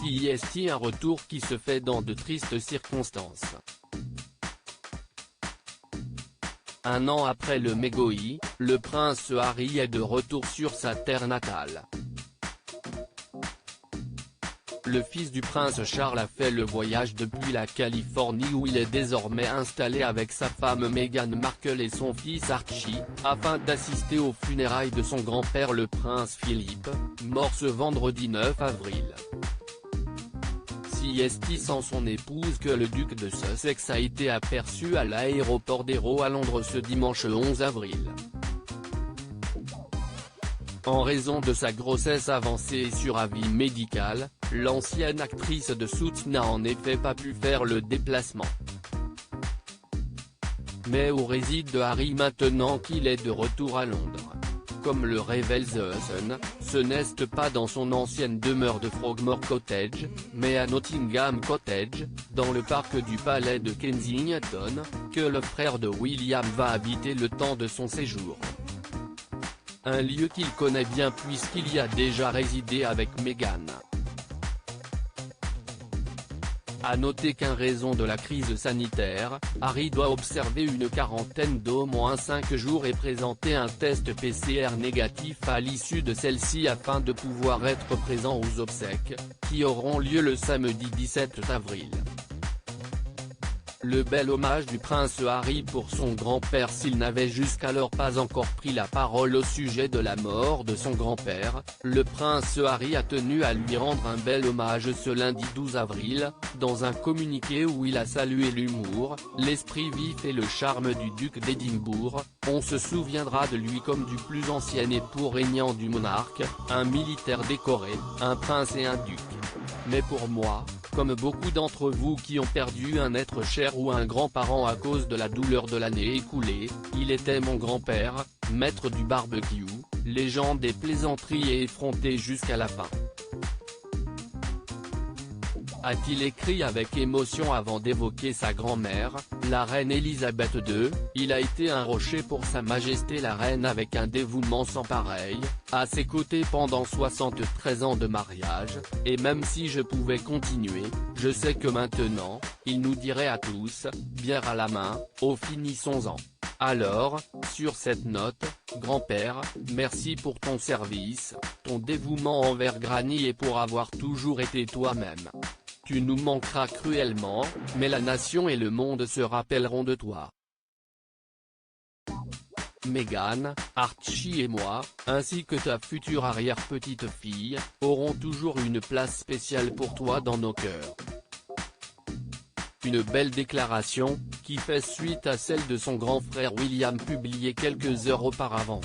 CIST, un retour qui se fait dans de tristes circonstances. Un an après le Megoi, le prince Harry est de retour sur sa terre natale. Le fils du prince Charles a fait le voyage depuis la Californie où il est désormais installé avec sa femme Meghan Markle et son fils Archie, afin d'assister aux funérailles de son grand-père le prince Philippe, mort ce vendredi 9 avril. CIST sans son épouse que le duc de Sussex a été aperçu à l'aéroport d'Heathrow à Londres ce dimanche 11 avril. En raison de sa grossesse avancée et sur avis médical, l'ancienne actrice de Suits n'a en effet pas pu faire le déplacement. Mais où réside Harry maintenant qu'il est de retour à Londres? Comme le révèle The Sun, ce n'est pas dans son ancienne demeure de Frogmore Cottage, mais à Nottingham Cottage, dans le parc du palais de Kensington, que le frère de William va habiter le temps de son séjour. Un lieu qu'il connaît bien puisqu'il y a déjà résidé avec Meghan. A noter qu'en raison de la crise sanitaire, Harry doit observer une quarantaine d'au moins 5 jours et présenter un test PCR négatif à l'issue de celle-ci afin de pouvoir être présent aux obsèques, qui auront lieu le samedi 17 avril. Le bel hommage du prince Harry pour son grand-père. S'il n'avait jusqu'alors pas encore pris la parole au sujet de la mort de son grand-père, le prince Harry a tenu à lui rendre un bel hommage ce lundi 12 avril, dans un communiqué où il a salué l'humour, l'esprit vif et le charme du duc d'Édimbourg. On se souviendra de lui comme du plus ancien époux régnant du monarque, un militaire décoré, un prince et un duc. Mais pour moi, comme beaucoup d'entre vous qui ont perdu un être cher ou un grand-parent à cause de la douleur de l'année écoulée, il était mon grand-père, maître du barbecue, légende des plaisanteries et effronté jusqu'à la fin. A-t-il écrit avec émotion avant d'évoquer sa grand-mère, la reine Elisabeth II. Il a été un rocher pour sa majesté la reine avec un dévouement sans pareil, à ses côtés pendant 73 ans de mariage, et même si je pouvais continuer, je sais que maintenant, il nous dirait à tous, bière à la main, oh finissons-en. Alors, sur cette note, grand-père, merci pour ton service, ton dévouement envers Granny et pour avoir toujours été toi-même. Tu nous manqueras cruellement, mais la nation et le monde se rappelleront de toi. Meghan, Archie et moi, ainsi que ta future arrière-petite-fille, auront toujours une place spéciale pour toi dans nos cœurs. Une belle déclaration, qui fait suite à celle de son grand frère William publiée quelques heures auparavant.